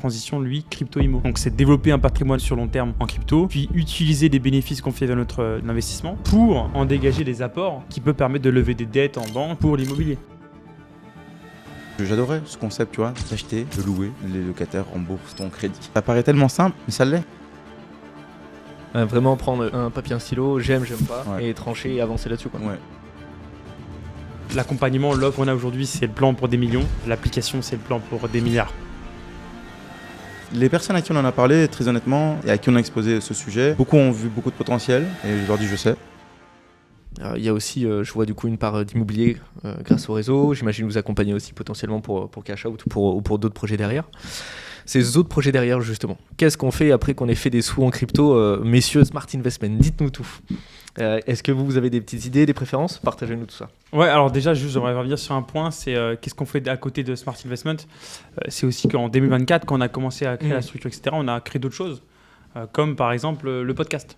transition, lui, crypto-immo. Donc c'est développer un patrimoine sur long terme en crypto, puis utiliser les bénéfices qu'on fait de notre investissement pour en dégager des apports qui peuvent permettre de lever des dettes en banque pour l'immobilier. J'adorais ce concept, tu vois, d'acheter, de louer, les locataires remboursent ton crédit. Ça paraît tellement simple, mais ça l'est. Vraiment prendre un papier, un stylo, j'aime pas, Ouais. et trancher et avancer là-dessus, quoi. Ouais. L'accompagnement, l'offre qu'on a aujourd'hui, c'est le plan pour des millions. L'application, c'est le plan pour des milliards. Les personnes à qui on en a parlé, très honnêtement, et à qui on a exposé ce sujet, beaucoup ont vu beaucoup de potentiel, et je leur dis je sais. Il y a aussi, je vois du coup une part d'immobilier grâce au réseau. J'imagine vous accompagner aussi potentiellement pour Cash Out ou pour d'autres projets derrière. Ces autres projets derrière, justement, qu'est-ce qu'on fait après qu'on ait fait des sous en crypto, messieurs Smart Investment? Dites-nous tout. Est-ce que vous avez des petites idées, des préférences? Partagez-nous tout ça. Ouais, alors déjà, juste, j'aimerais revenir sur un point, c'est qu'est-ce qu'on fait à côté de Smart Investment. C'est aussi qu'en 2024, quand on a commencé à créer la structure, etc., on a créé d'autres choses, comme par exemple le podcast.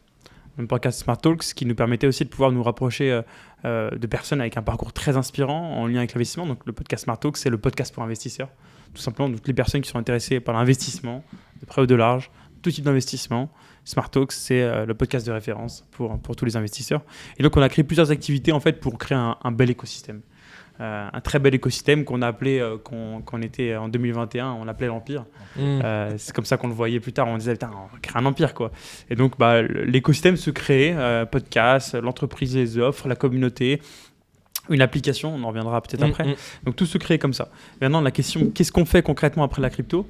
Le podcast Smart Talks, qui nous permettait aussi de pouvoir nous rapprocher de personnes avec un parcours très inspirant en lien avec l'investissement. Donc le podcast Smart Talks, c'est le podcast pour investisseurs. Tout simplement, toutes les personnes qui sont intéressées par l'investissement, de près ou de large, tout type d'investissement. Smart Talks, c'est le podcast de référence pour tous les investisseurs. Et donc, on a créé plusieurs activités en fait pour créer un bel écosystème. Un très bel écosystème qu'on a appelé, quand on était en 2021, on l'appelait l'Empire. C'est comme ça qu'on le voyait plus tard. On disait, putain, on va créer un empire, quoi. Et donc, l'écosystème se crée, podcast, l'entreprise les offre, la communauté, une application, on en reviendra peut-être après. Donc, tout se crée comme ça. Maintenant, la question, qu'est-ce qu'on fait concrètement après la crypto?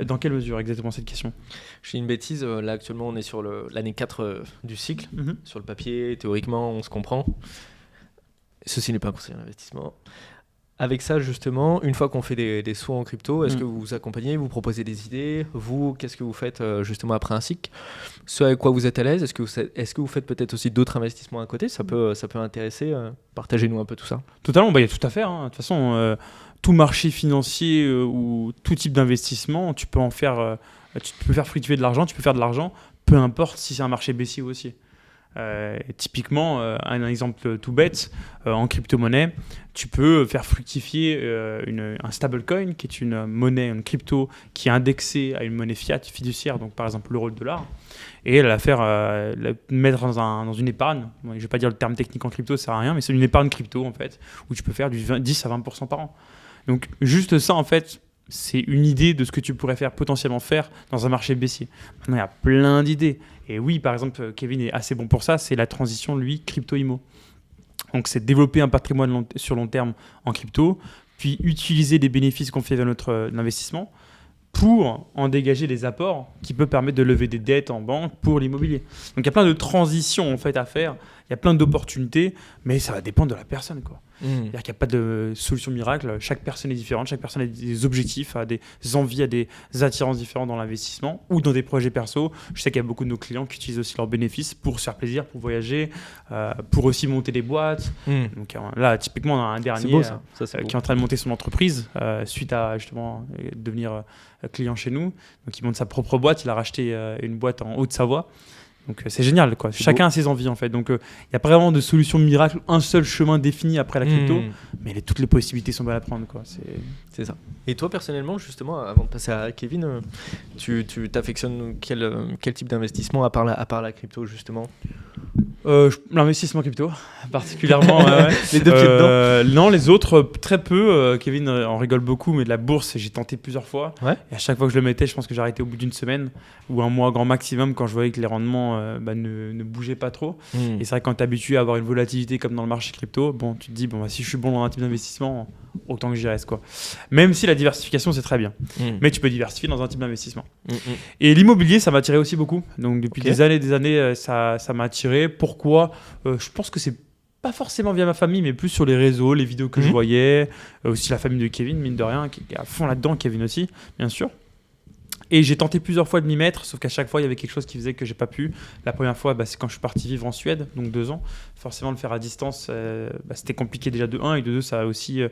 Dans quelle mesure exactement cette question? Je fais une bêtise, là actuellement on est sur l'année 4 du cycle. Sur le papier, théoriquement, on se comprend. Ceci n'est pas un conseil d'investissement. Avec ça, justement, une fois qu'on fait des sous en crypto, est-ce que vous vous accompagnez, vous proposez des idées? Vous, qu'est-ce que vous faites justement après un cycle? Ce avec quoi vous êtes à l'aise? Est-ce que vous faites peut-être aussi d'autres investissements à côté? Ça peut intéresser. Partagez-nous un peu tout ça. Totalement, il y a tout à faire. De toute façon, tout marché financier ou tout type d'investissement, tu peux en faire, tu peux faire fructifier de l'argent, tu peux faire de l'argent, peu importe si c'est un marché baissier ou haussier. Typiquement, un exemple tout bête, en crypto-monnaie, tu peux faire fructifier un stablecoin qui est une monnaie, une crypto qui est indexée à une monnaie fiat fiduciaire, donc par exemple l'euro, le dollar, et la mettre dans une épargne. Bon, je ne vais pas dire le terme technique en crypto, ça sert à rien, mais c'est une épargne crypto en fait, où tu peux faire du 10 à 20% par an. Donc juste ça en fait, c'est une idée de ce que tu pourrais potentiellement faire dans un marché baissier. Maintenant, il y a plein d'idées. Et oui, par exemple, Kevin est assez bon pour ça, c'est la transition, lui, crypto-immo. Donc, c'est développer un patrimoine sur long terme en crypto, puis utiliser les bénéfices qu'on fait de notre investissement pour en dégager des apports qui peuvent permettre de lever des dettes en banque pour l'immobilier. Donc, il y a plein de transitions en fait, à faire, il y a plein d'opportunités, mais ça va dépendre de la personne, quoi. C'est-à-dire qu'il n'y a pas de solution miracle. Chaque personne est différente, chaque personne a des objectifs, a des envies, a des attirances différentes dans l'investissement ou dans des projets perso. Je sais qu'il y a beaucoup de nos clients qui utilisent aussi leurs bénéfices pour se faire plaisir, pour voyager, pour aussi monter des boîtes. Donc là, typiquement, on a un dernier beau, ça. Ça, qui est en train de monter son entreprise suite à justement devenir client chez nous. Donc il monte sa propre boîte, il a racheté une boîte en Haute-Savoie. Donc c'est génial, quoi. Chacun a ses envies en fait. Donc il n'y a pas vraiment de solution miracle, un seul chemin défini après la crypto, mais toutes les possibilités sont bonnes à prendre, quoi. C'est ça. Et toi personnellement, justement, avant de passer à Kevin, tu t'affectionnes quel type d'investissement à part la crypto justement? L'investissement crypto, particulièrement. Les deux pieds dedans. Non, les autres, très peu. Kevin en rigole beaucoup, mais de la bourse, j'ai tenté plusieurs fois. Ouais. Et à chaque fois que je le mettais, je pense que j'ai arrêté au bout d'une semaine ou un mois grand maximum quand je voyais que les rendements ne bougeaient pas trop. Et c'est vrai que quand tu es habitué à avoir une volatilité comme dans le marché crypto, bon, tu te dis, si je suis bon dans un type d'investissement, autant que j'y reste, quoi. Même si la diversification, c'est très bien. Mais tu peux diversifier dans un type d'investissement. Et l'immobilier, ça m'a attiré aussi beaucoup. Donc depuis des années, ça m'a attiré. Pourquoi? Je pense que c'est pas forcément via ma famille, mais plus sur les réseaux, les vidéos que je voyais. Aussi la famille de Kevin, mine de rien, qui est à fond là-dedans. Kevin aussi, bien sûr. Et j'ai tenté plusieurs fois de m'y mettre, sauf qu'à chaque fois, il y avait quelque chose qui faisait que j'ai pas pu. La première fois, c'est quand je suis parti vivre en Suède, donc 2 ans. Forcément, le faire à distance, c'était compliqué déjà de 1. Et de 2, ça aussi,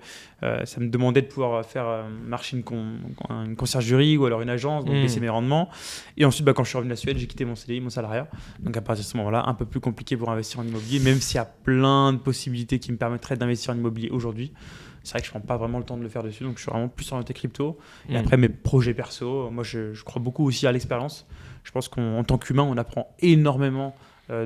ça me demandait de pouvoir faire marcher une conciergerie ou alors une agence, donc baisser mes rendements. Et ensuite, quand je suis revenu à la Suède, j'ai quitté mon CDI, mon salariat. Donc à partir de ce moment-là, un peu plus compliqué pour investir en immobilier, même s'il y a plein de possibilités qui me permettraient d'investir en immobilier aujourd'hui. c'est vrai que je prends pas vraiment le temps de le faire dessus, donc je suis vraiment plus orienté crypto. Et après, mes projets perso, moi, je crois beaucoup aussi à l'expérience. Je pense qu'en tant qu'humain, on apprend énormément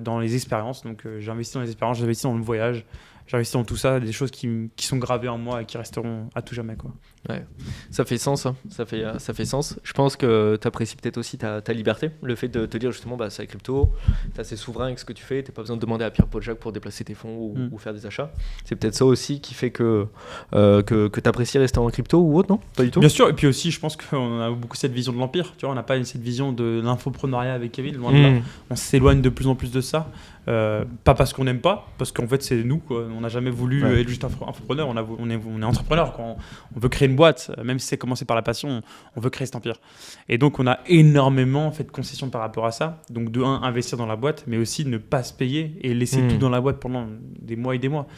dans les expériences. Donc, j'investis dans les expériences, j'investis dans le voyage, j'investis dans tout ça, des choses qui sont gravées en moi et qui resteront à tout jamais, quoi. Ouais. Ça fait sens, hein. Ça fait sens. Je pense que tu apprécies peut-être aussi ta liberté, le fait de te dire justement, c'est la crypto, tu es assez souverain avec ce que tu fais, tu n'as pas besoin de demander à Pierre Paul Jacques pour déplacer tes fonds ou faire des achats. C'est peut-être ça aussi qui fait que tu apprécies rester en crypto ou autre, non? Pas du tout? Bien sûr, et puis aussi, je pense qu'on a beaucoup cette vision de l'empire. Tu vois, on n'a pas cette vision de l'infopreneuriat avec Kevin, loin de là. On s'éloigne de plus en plus de ça. Pas parce qu'on n'aime pas, parce qu'en fait, c'est nous, quoi. On n'a jamais voulu être juste infopreneur, on est entrepreneur. Quand on veut créer une boîte, même si c'est commencé par la passion, on veut créer cet empire. Et donc, on a énormément fait de concessions par rapport à ça. Donc, de un, investir dans la boîte, mais aussi ne pas se payer et laisser tout dans la boîte pendant des mois et des mois.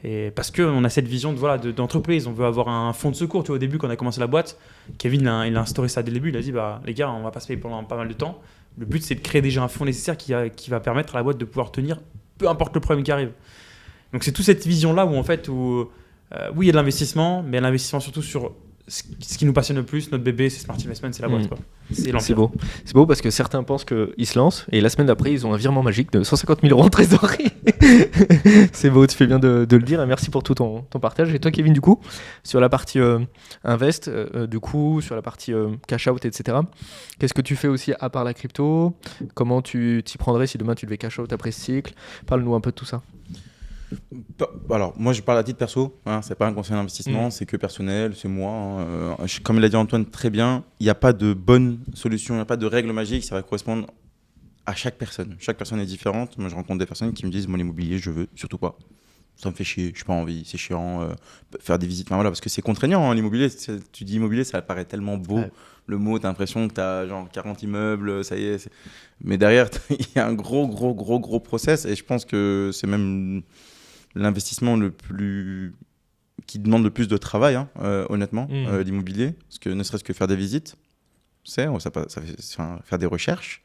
Et parce qu'on a cette vision d'entreprise, on veut avoir un fonds de secours. Tu vois, au début, quand on a commencé la boîte, Kevin il a instauré ça dès le début. Il a dit, les gars, on va pas se payer pendant pas mal de temps. Le but, c'est de créer déjà un fonds nécessaire qui va permettre à la boîte de pouvoir tenir, peu importe le problème qui arrive. Donc, c'est toute cette vision-là où, en fait, oui, il y a de l'investissement, mais l'investissement surtout sur ce qui nous passionne le plus, notre bébé, c'est Smart Investment, c'est la boîte, quoi. C'est l'empire. C'est beau parce que certains pensent qu'ils se lancent et la semaine d'après, ils ont un virement magique de 150 000 € en trésorerie. C'est beau, tu fais bien de le dire et merci pour tout ton partage. Et toi, Kevin, du coup, sur la partie invest, du coup, sur la partie cash out, etc., qu'est-ce que tu fais aussi à part la crypto? Comment tu t'y prendrais si demain tu devais cash out après ce cycle? Parle-nous un peu de tout ça. Alors, moi, je parle à titre perso, hein, c'est pas un conseil d'investissement, c'est que personnel, c'est moi. Hein, comme il a dit Antoine très bien, il n'y a pas de bonne solution, il n'y a pas de règle magique, ça va correspondre à chaque personne. Chaque personne est différente. Moi, je rencontre des personnes qui me disent, moi, l'immobilier, je veux surtout pas. Ça me fait chier, je n'ai pas envie, c'est chiant, faire des visites, enfin, voilà, parce que c'est contraignant, hein, l'immobilier. Tu dis immobilier, ça paraît tellement beau, ouais. Le mot, tu as l'impression que tu as genre 40 immeubles, ça y est. Mais derrière, il y a un gros process, et je pense que c'est même l'investissement qui demande le plus de travail, hein, honnêtement, l'immobilier, parce que ne serait-ce que faire des visites, faire des recherches,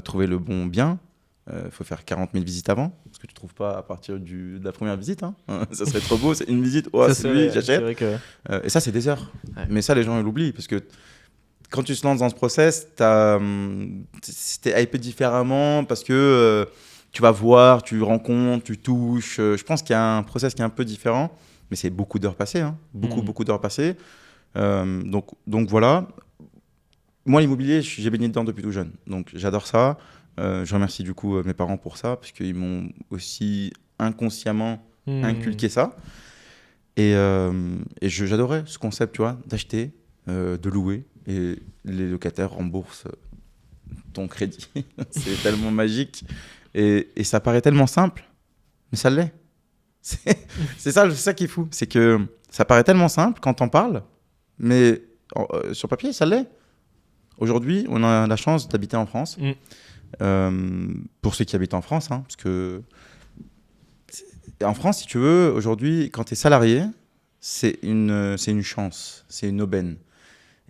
trouver le bon bien, faut faire 40 000 visites avant, parce que tu ne trouves pas à partir de la première visite, hein. Ça serait trop beau, c'est une visite, c'est lui, j'achète. Et ça, c'est des heures. Ouais. Mais ça, les gens, ils l'oublient, parce que quand tu te lances dans ce process, c'était hypé différemment, parce que tu vas voir, tu rencontres, tu touches. Je pense qu'il y a un process qui est un peu différent, mais c'est beaucoup d'heures passées, hein. Beaucoup d'heures passées. Donc voilà. Moi, l'immobilier, j'ai baigné dedans depuis tout jeune, donc j'adore ça. Je remercie du coup mes parents pour ça, parce qu'ils m'ont aussi inconsciemment inculqué ça. Et j'adorais ce concept, tu vois, d'acheter, de louer, et les locataires remboursent ton crédit. C'est tellement magique. Et ça paraît tellement simple, mais ça l'est. C'est ça qui est fou. C'est que ça paraît tellement simple quand on parle, mais sur papier, ça l'est. Aujourd'hui, on a la chance d'habiter en France. Pour ceux qui habitent en France, hein, parce que en France, si tu veux, aujourd'hui, quand tu es salarié, c'est une chance, c'est une aubaine.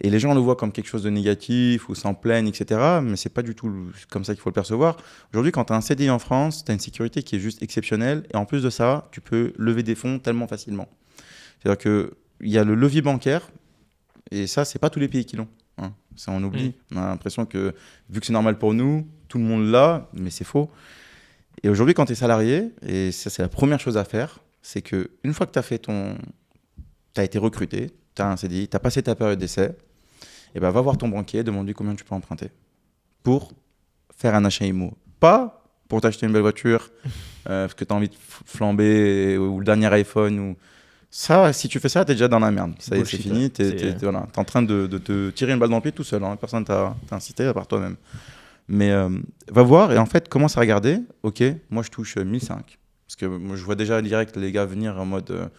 Et les gens le voient comme quelque chose de négatif ou s'en plaignent, etc. Mais ce n'est pas du tout comme ça qu'il faut le percevoir. Aujourd'hui, quand tu as un CDI en France, tu as une sécurité qui est juste exceptionnelle. Et en plus de ça, tu peux lever des fonds tellement facilement. C'est-à-dire qu'il y a le levier bancaire. Et ça, ce n'est pas tous les pays qui l'ont, hein. Ça, on oublie. On a l'impression que, vu que c'est normal pour nous, tout le monde l'a, mais c'est faux. Et aujourd'hui, quand tu es salarié, et ça, c'est la première chose à faire, c'est qu'une fois que tu as été recruté, tu as un CDI, tu as passé ta période d'essai, et ben va voir ton banquier, demande-lui combien tu peux emprunter pour faire un achat IMO. Pas pour t'acheter une belle voiture, parce que tu as envie de flamber, ou le dernier iPhone. Ou... Ça, si tu fais ça, tu es déjà dans la merde. Ça y est, c'est fini. Tu es en train de te tirer une balle dans le pied tout seul. Hein. Personne t'a incité à part toi-même. Mais va voir et en fait, commence à regarder. Ok, moi je touche 1005. Parce que moi, je vois déjà direct les gars venir en mode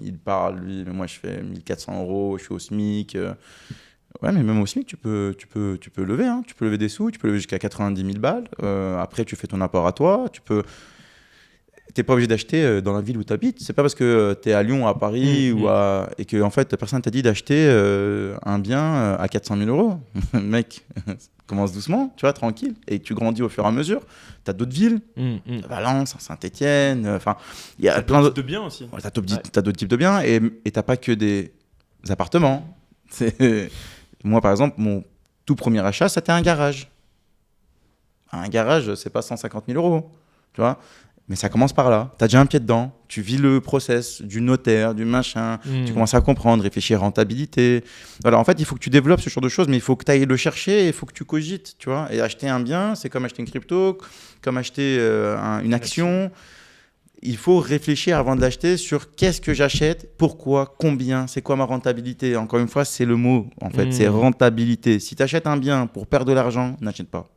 il parle, lui, mais moi je fais 1400 €, je suis au SMIC. Ouais, mais même au SMIC, tu peux lever. Hein. Tu peux lever des sous, tu peux lever jusqu'à 90 000 balles. Après, tu fais ton apport à toi. T'es pas obligé d'acheter dans la ville où tu habites. C'est pas parce que tu es à Lyon, à Paris et que en fait, personne t'a dit d'acheter un bien à 400 000 €. Mec, Commence doucement, tu vois, tranquille, et tu grandis au fur et à mesure. Tu as d'autres villes, Valence, Saint-Étienne, enfin, il y a plein d'autres. de biens aussi. Ouais, t'as d'autres types de biens, et t'as pas que des appartements. Moi, par exemple, mon tout premier achat, c'était un garage. Un garage, c'est pas 150 000 €, tu vois. Mais ça commence par là. Tu as déjà un pied dedans. Tu vis le process du notaire, du machin. Tu commences à comprendre, réfléchir à rentabilité. Voilà, en fait, il faut que tu développes ce genre de choses, mais il faut que tu ailles le chercher et il faut que tu cogites, tu vois. Et acheter un bien, c'est comme acheter une crypto, comme acheter une action. Il faut réfléchir avant de l'acheter sur qu'est-ce que j'achète, pourquoi, combien, c'est quoi ma rentabilité. Encore une fois, c'est le mot, en fait, c'est rentabilité. Si tu achètes un bien pour perdre de l'argent, n'achète pas.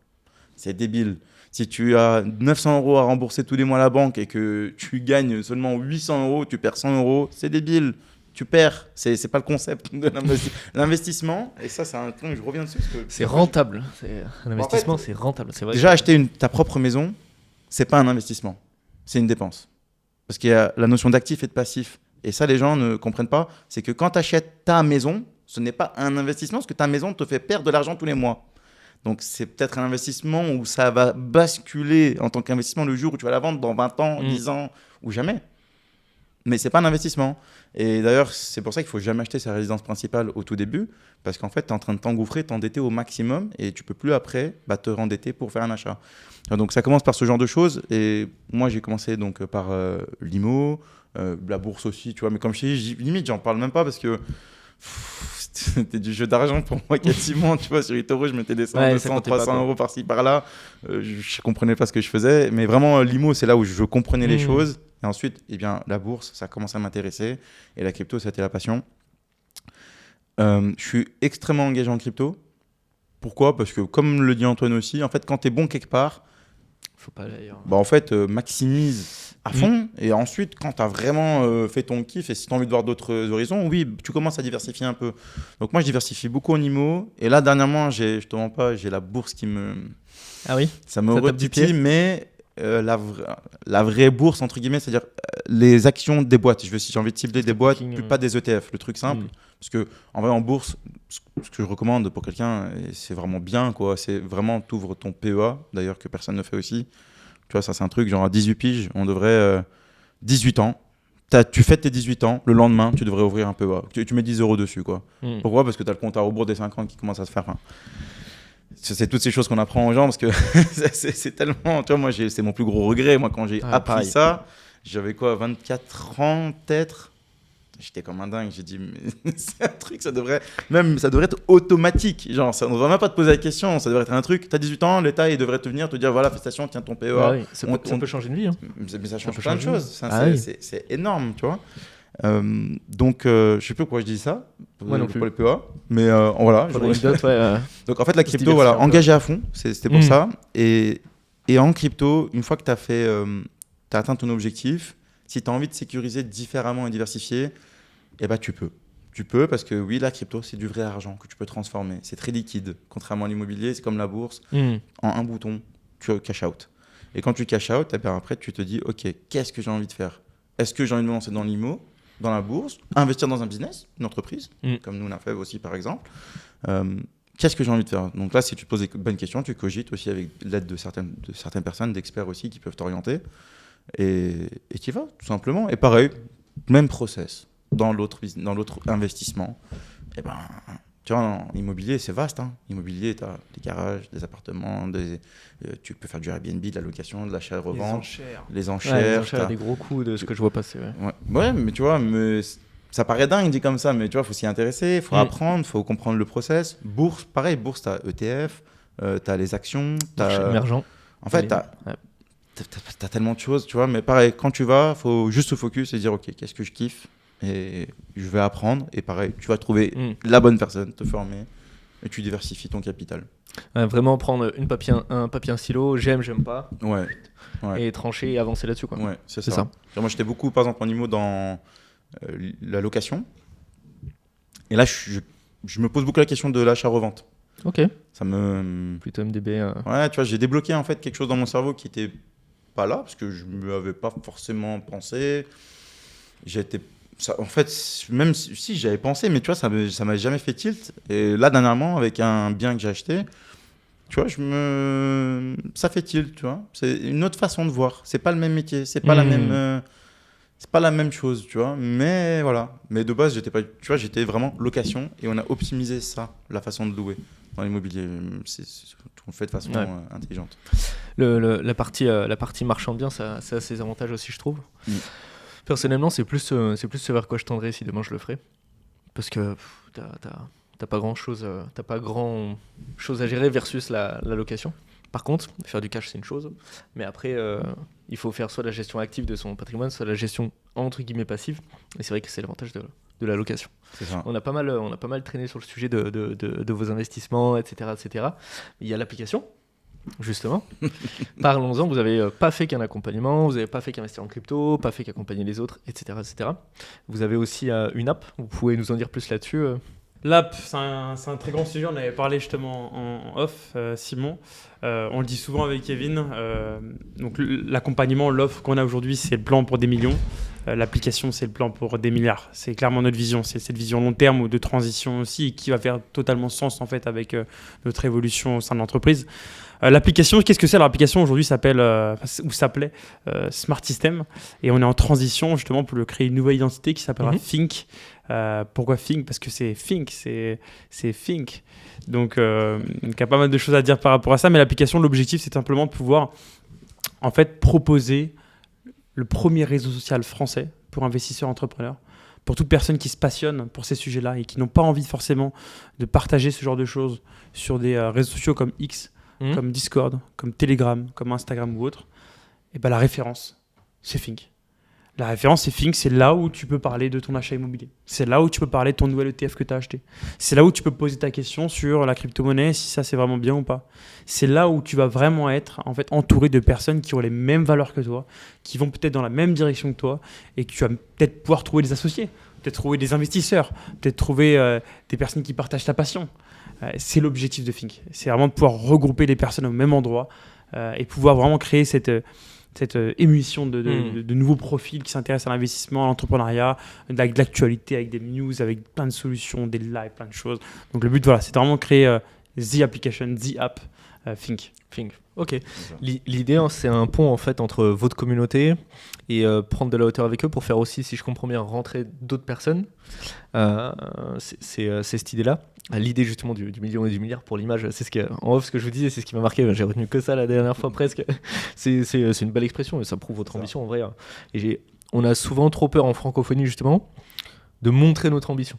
C'est débile. Si tu as 900 € à rembourser tous les mois à la banque et que tu gagnes seulement 800 €, tu perds 100 €, c'est débile. Tu perds. C'est pas le concept de l'investissement. Et ça, c'est un truc, je reviens dessus. C'est rentable. Un investissement, en fait, c'est rentable. C'est vrai déjà, acheter ta propre maison, c'est pas un investissement. C'est une dépense. Parce qu'il y a la notion d'actif et de passif. Et ça, les gens ne comprennent pas. C'est que quand tu achètes ta maison, ce n'est pas un investissement parce que ta maison te fait perdre de l'argent tous les mois. Donc, c'est peut-être un investissement où ça va basculer en tant qu'investissement le jour où tu vas la vendre dans 20 ans, 10 ans ou jamais. Mais ce n'est pas un investissement. Et d'ailleurs, c'est pour ça qu'il ne faut jamais acheter sa résidence principale au tout début parce qu'en fait, tu es en train de t'engouffrer, t'endetter au maximum et tu ne peux plus après te rendetter pour faire un achat. Donc, ça commence par ce genre de choses. Et moi, j'ai commencé donc, par l'IMO, la bourse aussi, tu vois. Mais comme je dis, limite, j'en parle même pas parce que c'était du jeu d'argent pour moi quasiment, tu vois, sur eToro je mettais des 100, 200, 300 € par-ci par-là, je comprenais pas ce que je faisais, mais vraiment l'IMO c'est là où je comprenais les choses, et ensuite eh bien, la bourse ça commence à m'intéresser, et la crypto c'était la passion. Je suis extrêmement engagé en crypto. Pourquoi ? Parce que comme le dit Antoine aussi, en fait quand tu es bon quelque part, faut pas aller ailleurs. En fait maximise à fond, et ensuite quand tu as vraiment fait ton kiff et si tu as envie de voir d'autres horizons, oui, tu commences à diversifier un peu. Donc moi je diversifie beaucoup en IMO, et là dernièrement je te mens pas, j'ai la bourse qui me ça me retitille, mais la vraie bourse entre guillemets, c'est-à-dire les actions des boîtes, si j'ai envie de cibler des boîtes, pas des ETF, le truc simple, parce que en vrai en bourse ce que je recommande pour quelqu'un, et c'est vraiment bien quoi, c'est vraiment t'ouvres ton PEA, d'ailleurs que personne ne fait aussi. Tu vois, ça c'est un truc, genre à 18 piges, on devrait 18 ans. Tu fêtes tes 18 ans, le lendemain, tu devrais ouvrir un PEA. Tu mets 10 € dessus, quoi. Pourquoi ? Parce que tu as le compte à rebours des 50 qui commence à se faire. C'est toutes ces choses qu'on apprend aux gens parce que c'est tellement. Tu vois, moi, c'est mon plus gros regret. Moi, quand j'ai appris ça, j'avais quoi, 24 ans peut-être ? J'étais comme un dingue, j'ai dit, mais c'est un truc, ça devrait être automatique. Genre, on ne devrait même pas te poser la question, ça devrait être un truc. Tu as 18 ans, l'État, il devrait te venir te dire, voilà, félicitations, tiens ton PEA. Ah oui, ça peut changer une vie. Hein. Mais ça change plein de choses. C'est énorme, tu vois. Donc, je ne sais plus pourquoi je dis ça, pour les PEA. Mais voilà. Donc, en fait, la crypto, voilà, engagé à fond, c'était pour ça. Et en crypto, une fois que tu as atteint ton objectif, si tu as envie de sécuriser différemment et diversifier, eh ben, tu peux. Tu peux parce que oui, la crypto, c'est du vrai argent que tu peux transformer. C'est très liquide. Contrairement à l'immobilier, c'est comme la bourse. En un bouton, tu cash out. Et quand tu cash out, eh ben, après, tu te dis, OK, qu'est-ce que j'ai envie de faire ? Est-ce que j'ai envie de me lancer dans l'IMO, dans la bourse, investir dans un business, une entreprise, comme nous, on a fait aussi, par exemple qu'est-ce que j'ai envie de faire ? Donc là, si tu te poses des bonnes questions, tu cogites aussi avec l'aide de certaines personnes, d'experts aussi qui peuvent t'orienter. Et tu y vas, tout simplement. Et pareil, même process dans l'autre investissement. Et ben, tu vois, en immobilier, c'est vaste. Hein. Immobilier, tu as des garages, des appartements, tu peux faire du Airbnb, de la location, de l'achat et revente. Les enchères. Des gros coups de ce que je vois passer. Ouais, mais tu vois, ça paraît dingue dit comme ça, mais tu vois, il faut s'y intéresser, il faut apprendre, il faut comprendre le process. Bourse, pareil, bourse, tu as ETF, tu as les actions. Émergent. En fait, t'as tellement de choses, tu vois, mais pareil, quand tu vas, faut juste se focus et dire, OK, qu'est-ce que je kiffe ? Et je vais apprendre, et pareil, tu vas trouver la bonne personne, te former, et tu diversifies ton capital. Vraiment prendre un papier, un stylo, j'aime pas, et trancher et avancer là-dessus, quoi. Ouais, c'est ça. Moi, j'étais beaucoup, par exemple, en IMO dans la location, et là, je me pose beaucoup la question de l'achat-revente. Ok. Ça me... Plutôt MDB. Ouais, tu vois, j'ai débloqué en fait quelque chose dans mon cerveau qui était pas là parce que je ne m'avais pas forcément pensé. En fait, même si j'avais pensé, mais tu vois, ça m'a jamais fait tilt. Et là, dernièrement, avec un bien que j'ai acheté, Tu vois, ça fait tilt, tu vois. C'est une autre façon de voir. C'est pas le même métier, c'est pas la même, c'est pas la même chose, tu vois. Mais voilà. Mais de base, j'étais vraiment location et on a optimisé ça, la façon de louer dans l'immobilier. On le fait de façon intelligente. La partie marchande bien, ça a ses avantages aussi, je trouve. Personnellement, c'est plus ce vers quoi je tendrais si demain je le ferais. Parce que t'as pas grand chose à gérer versus la location. Par contre, faire du cash, c'est une chose. Mais après, il faut faire soit la gestion active de son patrimoine, soit la gestion entre guillemets passive. Et c'est vrai que c'est l'avantage de la location. C'est ça. On a pas mal traîné sur le sujet de vos investissements, etc., etc. Il y a l'application. Justement, parlons-en. Vous n'avez pas fait qu'un accompagnement, vous n'avez pas fait qu'investir en crypto, pas fait qu'accompagner les autres, etc., etc. Vous avez aussi une app. Vous pouvez nous en dire plus là-dessus L'app, c'est un très grand sujet. On avait parlé justement en off, Simon. On le dit souvent avec Kevin. Donc l'accompagnement, l'offre qu'on a aujourd'hui, c'est le plan pour des millions. L'application, c'est le plan pour des milliards. C'est clairement notre vision. C'est cette vision long terme ou de transition aussi qui va faire totalement sens en fait avec notre évolution au sein de l'entreprise. L'application, qu'est-ce que c'est? L'application aujourd'hui s'appelait Smart System et on est en transition justement pour créer une nouvelle identité qui s'appellera Think. Pourquoi Think? Parce que c'est Think, c'est Think. Donc il y a pas mal de choses à dire par rapport à ça, mais l'application, l'objectif, c'est simplement de pouvoir en fait proposer le premier réseau social français pour investisseurs entrepreneurs, pour toute personne qui se passionne pour ces sujets-là et qui n'ont pas envie forcément de partager ce genre de choses sur des réseaux sociaux comme X, comme Discord, comme Telegram, comme Instagram ou autre. Et ben la référence, c'est Think. La référence, c'est Think, c'est là où tu peux parler de ton achat immobilier. C'est là où tu peux parler de ton nouvel ETF que tu as acheté. C'est là où tu peux poser ta question sur la crypto-monnaie, si ça c'est vraiment bien ou pas. C'est là où tu vas vraiment être en fait, entouré de personnes qui ont les mêmes valeurs que toi, qui vont peut-être dans la même direction que toi et que tu vas peut-être pouvoir trouver des associés, peut-être trouver des investisseurs, peut-être trouver des personnes qui partagent ta passion. C'est l'objectif de Think. C'est vraiment de pouvoir regrouper les personnes au même endroit et pouvoir vraiment créer cette émulsion de nouveaux profils qui s'intéressent à l'investissement, à l'entrepreneuriat, de l'actualité avec des news, avec plein de solutions, des lives, plein de choses. Donc le but, voilà, c'est vraiment de créer the application, the app, Think. Ok. L'idée, c'est un pont en fait entre votre communauté et prendre de la hauteur avec eux pour faire aussi, si je comprends bien, rentrer d'autres personnes. C'est cette idée-là. L'idée justement du million et du milliard pour l'image, c'est en off ce que je vous disais, c'est ce qui m'a marqué. J'ai retenu que ça la dernière fois presque. C'est une belle expression et ça prouve votre ambition en vrai. Et on a souvent trop peur en francophonie justement de montrer notre ambition.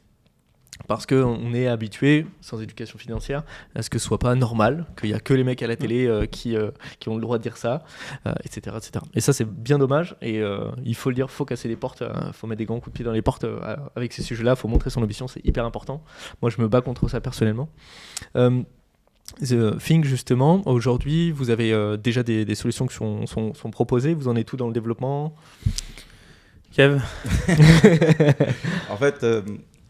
Parce qu'on est habitué, sans éducation financière, à ce que ce soit pas normal, qu'il n'y a que les mecs à la télé qui ont le droit de dire ça, etc., etc. Et ça, c'est bien dommage. Et il faut le dire, il faut casser les portes, il faut mettre des grands coups de pied dans les portes avec ces sujets-là. Il faut montrer son ambition, c'est hyper important. Moi, je me bats contre ça personnellement. Think, justement, aujourd'hui, vous avez déjà des solutions qui sont proposées. Vous en êtes où dans le développement? Kev? En fait...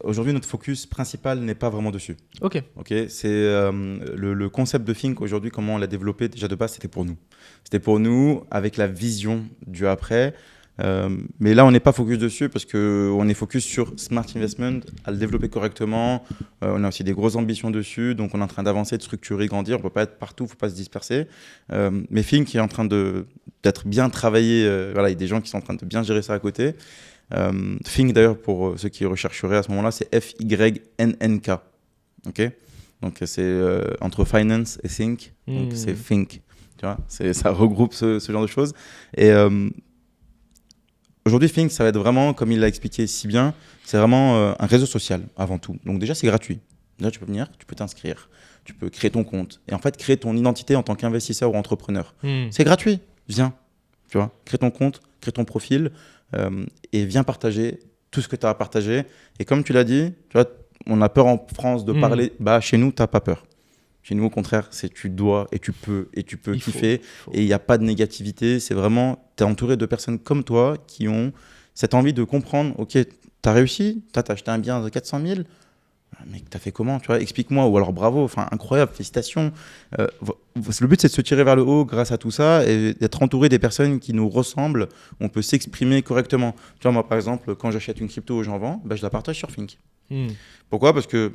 Aujourd'hui, notre focus principal n'est pas vraiment dessus. Ok. C'est le concept de Think aujourd'hui, comment on l'a développé déjà de base, c'était pour nous. C'était pour nous avec la vision du après. Mais là, on n'est pas focus dessus parce qu'on est focus sur Smart Investment, à le développer correctement. On a aussi des grosses ambitions dessus, donc on est en train d'avancer, de structurer, grandir. On ne peut pas être partout, il ne faut pas se disperser. Mais Think est en train d'être bien travaillé. Voilà, il y a des gens qui sont en train de bien gérer ça à côté. Think d'ailleurs pour ceux qui rechercheraient à ce moment-là, c'est FYNNK. Ok, donc c'est entre finance et think, donc c'est Think. Tu vois, ça regroupe ce genre de choses. Et aujourd'hui, Think, ça va être vraiment, comme il l'a expliqué si bien, c'est vraiment un réseau social avant tout. Donc déjà, c'est gratuit. Déjà, tu peux venir, tu peux t'inscrire, tu peux créer ton compte et en fait créer ton identité en tant qu'investisseur ou entrepreneur. C'est gratuit. Viens, tu vois, crée ton compte, crée ton profil. Et viens partager tout ce que tu as à partager. Et comme tu l'as dit, tu vois, on a peur en France de parler. Bah, chez nous, tu n'as pas peur. Chez nous, au contraire, c'est tu dois et tu peux kiffer. Et il n'y a pas de négativité. C'est vraiment, tu es entouré de personnes comme toi qui ont cette envie de comprendre. Ok, tu as réussi, tu as acheté un bien de 400 000. Mais t'as fait comment, tu vois, explique-moi, ou alors bravo, enfin incroyable, félicitations. Le but, c'est de se tirer vers le haut grâce à tout ça et d'être entouré des personnes qui nous ressemblent, où on peut s'exprimer correctement. Tu vois, moi par exemple, quand j'achète une crypto ou j'en vends, je la partage sur Think. Pourquoi ? Parce que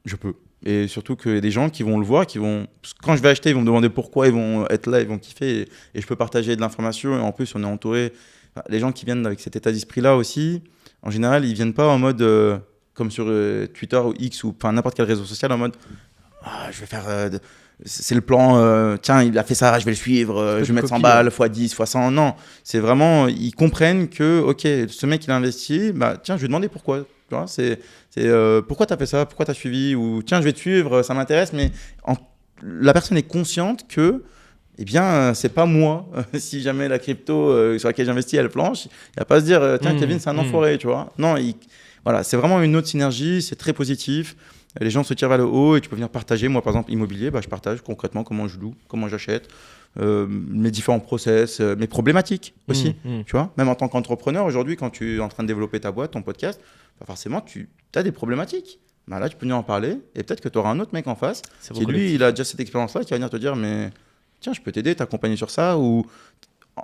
Je peux. Et surtout qu'il y a des gens qui vont le voir, quand je vais acheter, ils vont me demander pourquoi, ils vont être là, ils vont kiffer, et je peux partager de l'information. Et en plus, on est entouré. Enfin, les gens qui viennent avec cet état d'esprit-là aussi, en général, ils viennent pas en mode comme sur Twitter ou X ou n'importe quel réseau social, en mode je vais faire. C'est le plan, tiens, il a fait ça, je vais le suivre, je vais mettre 100 balles, x 10, x 100. Non, c'est vraiment, ils comprennent que, ok, ce mec, il a investi, tiens, je vais demander pourquoi. Tu vois, c'est pourquoi tu as fait ça, pourquoi tu as suivi, ou tiens, je vais te suivre, ça m'intéresse, mais la personne est consciente que, eh bien, c'est pas moi. Si jamais la crypto sur laquelle j'investis, elle planche, il va pas se dire, tiens, Kevin, c'est un enfoiré, tu vois. Non, voilà, c'est vraiment une autre synergie, c'est très positif. Les gens se tirent vers le haut et tu peux venir partager. Moi, par exemple, immobilier, je partage concrètement comment je loue, comment j'achète, mes différents process, mes problématiques aussi. Tu vois, même en tant qu'entrepreneur, aujourd'hui, quand tu es en train de développer ta boîte, ton podcast, forcément, tu as des problématiques. Là, tu peux venir en parler et peut-être que tu auras un autre mec en face qui, lui, il a déjà cette expérience-là, qui va venir te dire, mais tiens, je peux t'aider, t'accompagner sur ça, ou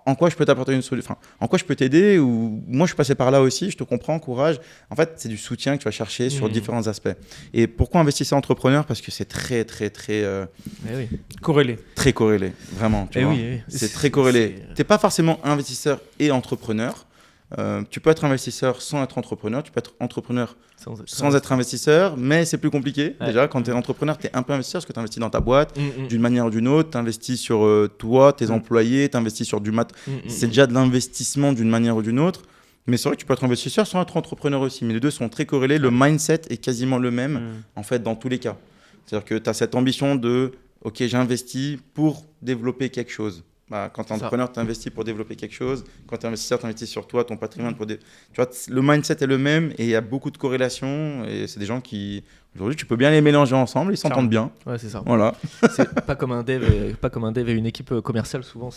en quoi je peux t'apporter une solution, en quoi je peux t'aider, ou moi je suis passé par là aussi, je te comprends, courage. En fait, c'est du soutien que tu vas chercher sur différents aspects. Et pourquoi investisseur entrepreneur? Parce que c'est très corrélé. Très corrélé, vraiment. Tu vois, c'est très corrélé. Tu n'es pas forcément investisseur et entrepreneur. Tu peux être investisseur sans être entrepreneur, tu peux être entrepreneur sans être investisseur, mais c'est plus compliqué. Déjà, quand tu es entrepreneur, tu es un peu investisseur parce que tu investis dans ta boîte d'une manière ou d'une autre, tu investis sur toi, tes employés, tu investis sur du c'est déjà de l'investissement d'une manière ou d'une autre. Mais c'est vrai que tu peux être investisseur sans être entrepreneur aussi. Mais les deux sont très corrélés. Le mindset est quasiment le même en fait dans tous les cas. C'est-à-dire que tu as cette ambition de ok, j'investis pour développer quelque chose. Quand tu es entrepreneur, tu investis pour développer quelque chose. Quand tu es investisseur, tu investis sur toi, ton patrimoine. Tu vois, le mindset est le même et il y a beaucoup de corrélations. Et c'est des gens qui, aujourd'hui, tu peux bien les mélanger ensemble, ils s'entendent bien. Ouais, c'est ça. Voilà. C'est pas comme un dev et une équipe commerciale, souvent.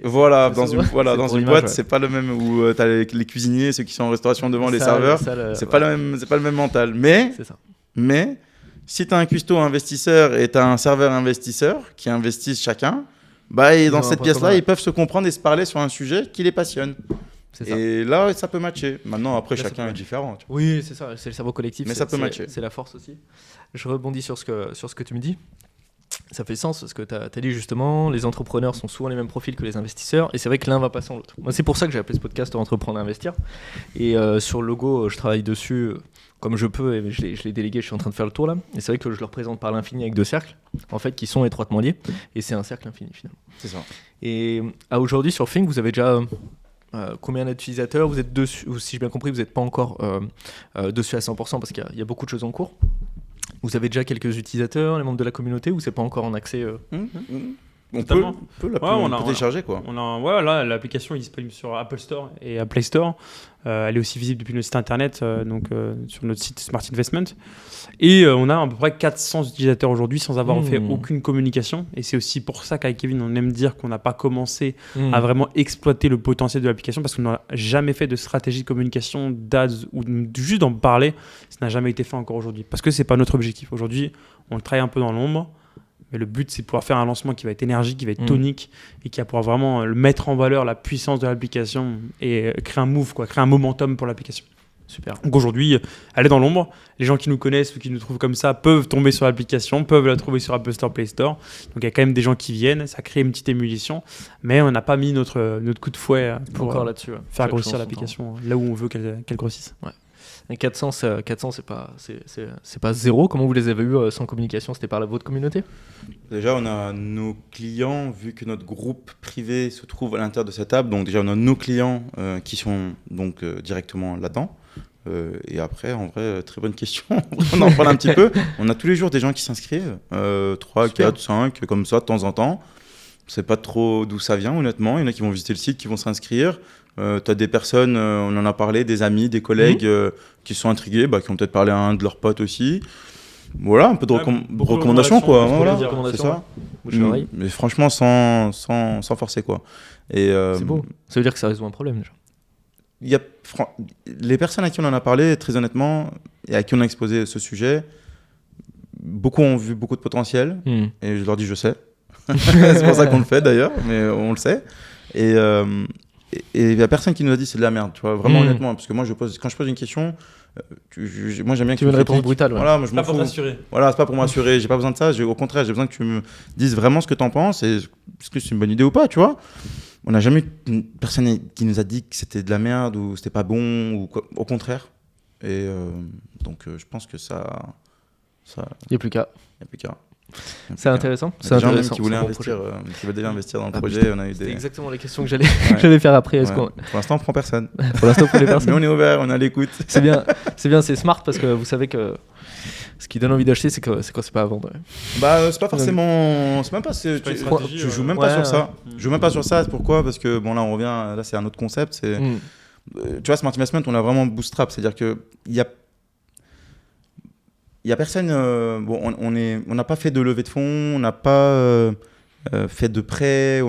Voilà, dans une boîte, c'est pas le même où tu as les cuisiniers, ceux qui sont en restauration devant les serveurs. C'est pas le même mental. Mais si tu as un custo investisseur et tu as un serveur investisseur qui investissent chacun, et dans cette pièce-là, ils peuvent se comprendre et se parler sur un sujet qui les passionne. Et là, ça peut matcher. Maintenant, après, chacun est différent. Tu vois. Oui, c'est ça, c'est le cerveau collectif. Mais ça peut matcher. C'est la force aussi. Je rebondis sur ce que tu me dis. Ça fait sens parce que tu as dit justement, les entrepreneurs sont souvent les mêmes profils que les investisseurs. Et c'est vrai que l'un va pas sans l'autre. Moi, c'est pour ça que j'ai appelé ce podcast Entreprendre et Investir. Et sur le logo, je travaille dessus comme je peux, et je l'ai délégué, je suis en train de faire le tour là. Et c'est vrai que je le représente par l'infini avec 2 cercles, en fait, qui sont étroitement liés. Et c'est un cercle infini finalement. C'est ça. Et à aujourd'hui, sur Think, vous avez déjà combien d'utilisateurs? Vous êtes dessus, ou si j'ai bien compris, vous n'êtes pas encore dessus à 100% parce qu'il y a beaucoup de choses en cours. Vous avez déjà quelques utilisateurs, les membres de la communauté, ou c'est pas encore en accès On peut télécharger quoi. Là, l'application est disponible sur Apple Store et Play Store. Elle est aussi visible depuis notre site internet, sur notre site Smart Investment. Et on a à peu près 400 utilisateurs aujourd'hui sans avoir fait aucune communication. Et c'est aussi pour ça qu'avec Kevin, on aime dire qu'on n'a pas commencé à vraiment exploiter le potentiel de l'application parce qu'on n'a jamais fait de stratégie de communication, d'ads ou juste d'en parler. Ça n'a jamais été fait encore aujourd'hui parce que c'est pas notre objectif. Aujourd'hui, on le travaille un peu dans l'ombre. Mais le but, c'est de pouvoir faire un lancement qui va être énergique, qui va être tonique et qui va pouvoir vraiment mettre en valeur la puissance de l'application et créer un move, créer un momentum pour l'application. Super. Donc aujourd'hui, elle est dans l'ombre. Les gens qui nous connaissent ou qui nous trouvent comme ça peuvent tomber sur l'application, peuvent la trouver sur Apple Store, Play Store. Donc il y a quand même des gens qui viennent, ça crée une petite émulsion. Mais on n'a pas mis notre coup de fouet pour faire grossir l'application là où on veut qu'elle grossisse. Ouais. Et 400, c'est pas zéro. Comment vous les avez eus sans communication? C'était par votre communauté? Déjà, on a nos clients, vu que notre groupe privé se trouve à l'intérieur de cette app. Donc déjà, on a nos clients qui sont donc directement là-dedans. Et après, en vrai, très bonne question. On en parle un petit peu. On a tous les jours des gens qui s'inscrivent. 3, 4, 5, comme ça, de temps en temps. Je ne sais pas trop d'où ça vient, honnêtement. Il y en a qui vont visiter le site, qui vont s'inscrire. Tu as des personnes, on en a parlé, des amis, des collègues qui sont intrigués, qui ont peut-être parlé à un de leurs potes aussi. Voilà, un peu de recommandations, quoi. Voilà, c'est ça. Mais franchement, sans forcer, quoi. Et, c'est beau. Ça veut dire que ça résout un problème, déjà. Les personnes à qui on en a parlé, très honnêtement, et à qui on a exposé ce sujet, beaucoup ont vu beaucoup de potentiel. Et je leur dis, je sais. C'est pour ça qu'on le fait, d'ailleurs, mais on le sait. Et Et il y a personne qui nous a dit c'est de la merde, tu vois, vraiment Mm. honnêtement, parce que moi quand je pose une question, moi j'aime bien que Tu veux une me réponse critiques. brutale, ouais. Voilà, moi je m'en Pas pour fous. t'assurer. Voilà, c'est pas pour m'assurer, j'ai pas besoin de ça, au contraire, j'ai besoin que tu me dises vraiment ce que t'en penses et est-ce que c'est une bonne idée ou pas, tu vois. On n'a jamais eu une personne qui nous a dit que c'était de la merde ou c'était pas bon ou quoi, au contraire. Et donc je pense que ça Il n'y a plus qu'à. y a plus qu'à. C'est intéressant. Il y a des gens même intéressant, qui voulaient c'est un bon investir, qui veulent déjà investir dans le Ah, projet. On a eu C'était des... exactement la question que j'allais faire après. Est-ce Ouais. qu'on- Pour l'instant, on prend personne. Pour l'instant, pour les Mais personnes. on est ouvert, on est à l'écoute. C'est bien, c'est smart parce que vous savez que ce qui donne envie d'acheter, c'est quand c'est pas à vendre. Ouais. Bah, c'est pas forcément. C'est même pas. pas une stratégie, Je joue ouais. même pas Ouais, sur ça. ouais. Je joue même pas sur ça. Pourquoi? Parce que bon, là, on revient. Là, c'est un autre concept. C'est, Mm. tu vois, Smart Investment, on a vraiment bootstrap. C'est-à-dire que il y a personne. Bon, on n'a pas fait de levée de fonds. On n'a pas fait de prêt.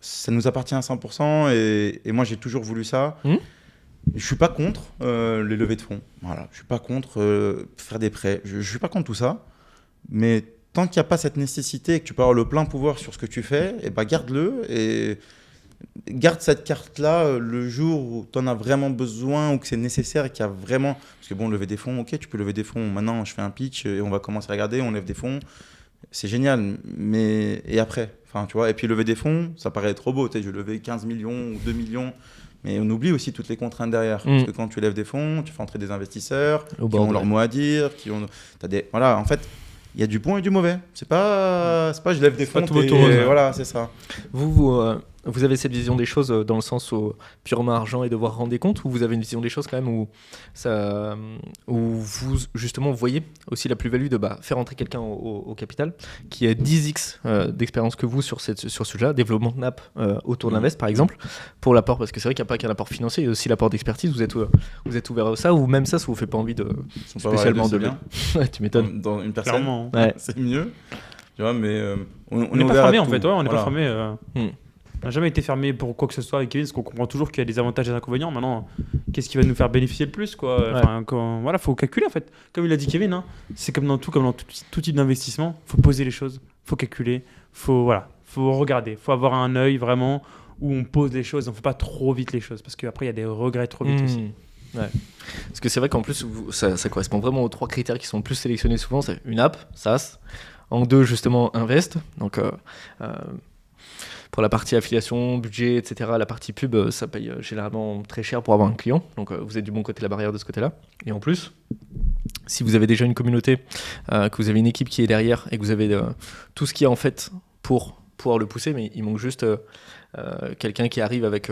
Ça nous appartient à 100%. Et moi, j'ai toujours voulu ça. Mm. Je suis pas contre les levées de fonds. Voilà. Je suis pas contre faire des prêts. Je suis pas contre tout ça. Mais tant qu'il n'y a pas cette nécessité et que tu peux avoir le plein pouvoir sur ce que tu fais, et bah garde-le et garde cette carte-là le jour où tu en as vraiment besoin ou que c'est nécessaire et qu'il y a vraiment... Parce que bon, lever des fonds, ok, tu peux lever des fonds. Maintenant, je fais un pitch et on va commencer à regarder, on lève des fonds. C'est génial, mais... Et après, enfin, tu vois, et puis lever des fonds, ça paraît trop beau. Tu sais, je vais lever 15 millions ou 2 millions. Mais on oublie aussi toutes les contraintes derrière. Parce que quand tu lèves des fonds, tu fais entrer des investisseurs Au qui bord ont de leur la- mot à dire, t'as des... Voilà, en fait, il y a du bon et du mauvais. C'est pas je lève des C'est pas fonds tout et beau, tout rose, ouais. voilà, c'est ça. Vous avez cette vision des choses dans le sens où purement argent et devoir rendre des comptes, ou vous avez une vision des choses quand même où vous justement voyez aussi la plus-value de faire entrer quelqu'un au capital qui a 10x d'expérience que vous sur ce sujet-là, développement de NAP autour de l'invest par exemple, pour l'apport, parce que c'est vrai qu'il n'y a pas qu'un apport financier, il y a aussi l'apport d'expertise, vous êtes ouvert à ça, ou même ça vous fait pas envie de Ils sont pas spécialement variés, de c'est bien. Ouais, tu m'étonnes. Dans une personne, Clairement. Ouais. c'est mieux. Tu vois, mais on On n'est pas ouvert à fermé en tout. fait, ouais, on n'est Voilà. pas fermé. Hmm. On n'a jamais été fermé pour quoi que ce soit avec Kevin, parce qu'on comprend toujours qu'il y a des avantages et des inconvénients. Maintenant, qu'est-ce qui va nous faire bénéficier le plus, quoi? Enfin, voilà, faut calculer en fait. Comme il a dit Kevin, hein, c'est comme dans tout type d'investissement. Faut poser les choses, faut calculer, faut regarder, faut avoir un œil vraiment où on pose les choses. On fait pas trop vite les choses, parce qu'après il y a des regrets trop vite aussi. Ouais. Parce que c'est vrai qu'en plus, ça correspond vraiment aux 3 critères qui sont le plus sélectionnés souvent. C'est une app, SaaS. En 2, justement, Invest. Donc, pour la partie affiliation, budget, etc., la partie pub, ça paye généralement très cher pour avoir un client. Donc, vous êtes du bon côté de la barrière de ce côté-là. Et en plus, si vous avez déjà une communauté, que vous avez une équipe qui est derrière et que vous avez tout ce qu'il y a en fait pour pouvoir le pousser, mais il manque juste quelqu'un qui arrive avec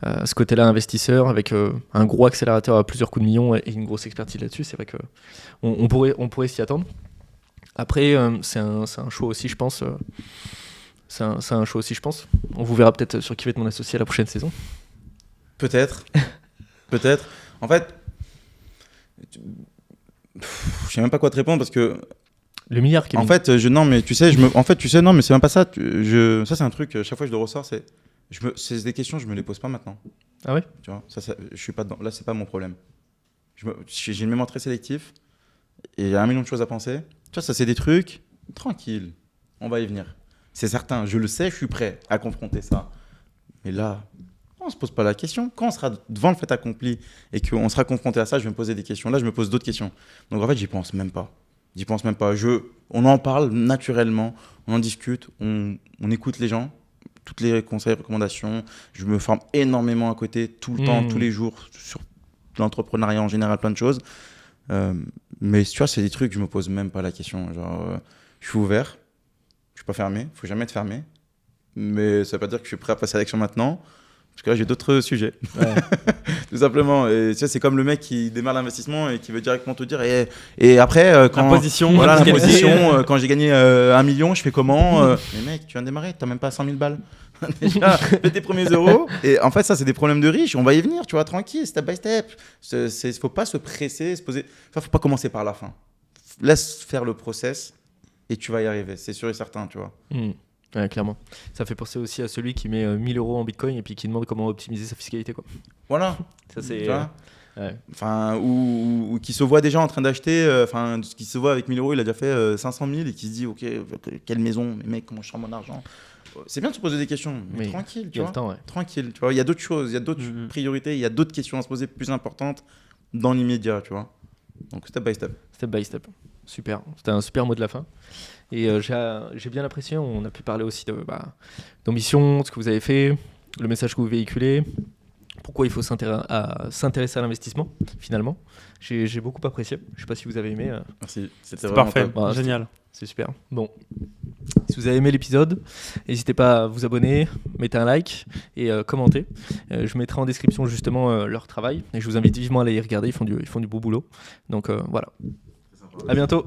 ce côté-là investisseur, avec un gros accélérateur à plusieurs coups de millions et une grosse expertise là-dessus. C'est vrai que on pourrait s'y attendre. Après, c'est un choix aussi, je pense. C'est un choix aussi, je pense. On vous verra peut-être sur qui va être mon associé à la prochaine saison. Peut-être. Peut-être. En fait, je sais même pas quoi te répondre parce que Le milliard, Kevin. en fait, non, mais tu sais, non, mais c'est même pas ça. Ça, c'est un truc. Chaque fois, je le ressors, c'est des questions, je me les pose pas maintenant. Ah ouais. Tu vois, je suis pas dedans. Là, c'est pas mon problème. J'ai une mémoire très sélective et il y a 1 million de choses à penser. Tu vois, ça, c'est des trucs tranquille. On va y venir. C'est certain. Je le sais, je suis prêt à confronter ça. Mais là, on se pose pas la question. Quand on sera devant le fait accompli et qu'on sera confronté à ça, je vais me poser des questions. Là, je me pose d'autres questions. Donc, en fait, j'y pense même pas. On en parle naturellement, on en discute, on écoute les gens, toutes les conseils, recommandations. Je me forme énormément à côté, tout le temps, tous les jours, sur l'entrepreneuriat en général, plein de choses. Mais tu vois, c'est des trucs, je me pose même pas la question. Genre, je suis ouvert, je suis pas fermé, il faut jamais être fermé. Mais ça veut pas dire que je suis prêt à passer à l'action maintenant. Parce que là, j'ai d'autres sujets. Ouais. Tout simplement. Et tu sais, c'est comme le mec qui démarre l'investissement et qui veut directement te dire et après, quand. L'imposition, Voilà, la fiscalité. l'imposition. Quand j'ai gagné 1 million, je fais comment Mais mec, tu viens de démarrer, t'as même pas 100 000 balles. Déjà, fais tes premiers euros. Et en fait, ça, c'est des problèmes de riches. On va y venir, tu vois, tranquille, step by step. Faut pas se presser, se poser. Enfin, faut pas commencer par la fin. Laisse faire le process et tu vas y arriver. C'est sûr et certain, tu vois. Ouais, clairement. Ça fait penser aussi à celui qui met 1 000 € en bitcoin et puis qui demande comment optimiser sa fiscalité, quoi. Voilà. Ça, c'est. Tu vois Ouais. Enfin, ou qui se voit déjà en train d'acheter, enfin, qui se voit avec 1 000 €, il a déjà fait 500 000 et qui se dit, ok, quelle maison, mais mec, comment je sors mon argent? C'est bien de se poser des questions, mais tranquille, Il tu y a vois. le temps, ouais. Tranquille, tu vois. Il y a d'autres choses, il y a d'autres priorités, il y a d'autres questions à se poser plus importantes dans l'immédiat, tu vois. Donc, step by step. Step by step. Super. C'était un super mot de la fin. Et j'ai bien apprécié. On a pu parler aussi d'ambition, de ce que vous avez fait, le message que vous véhiculez, pourquoi il faut s'intéresser à l'investissement, finalement. J'ai beaucoup apprécié. Je ne sais pas si vous avez aimé. Merci, c'était C'est vraiment parfait, top. Voilà, génial. C'est super. Bon. Si vous avez aimé l'épisode, n'hésitez pas à vous abonner, mettez un like et commentez. Je mettrai en description justement leur travail et je vous invite vivement à aller y regarder. Ils font du beau boulot. Donc voilà. À bientôt.